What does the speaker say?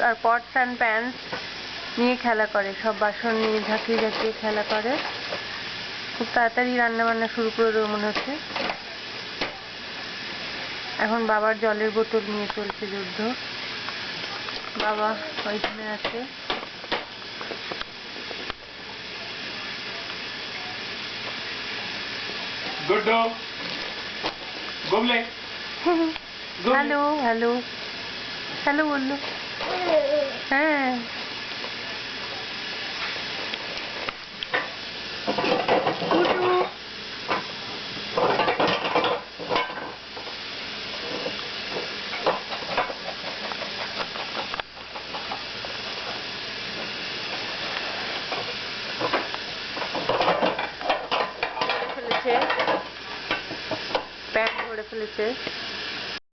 R pots and pans নিয়ে খেলা করে, সব বাসন নিয়ে ঝাঁকিয়ে ঝাঁকিয়ে খেলা করে। খুব তাড়াতাড়ি রান্না বান্না শুরু করে দেবো মনে হচ্ছে। এখন বাবার জলের বোতল নিয়ে চলছে যুদ্ধ। বাবা ওইখানে আছে। হ্যালো হ্যালো হ্যালো বললো। হ্যাঁ ফেলেছে, প্যান্ট ধরে ফেলেছে।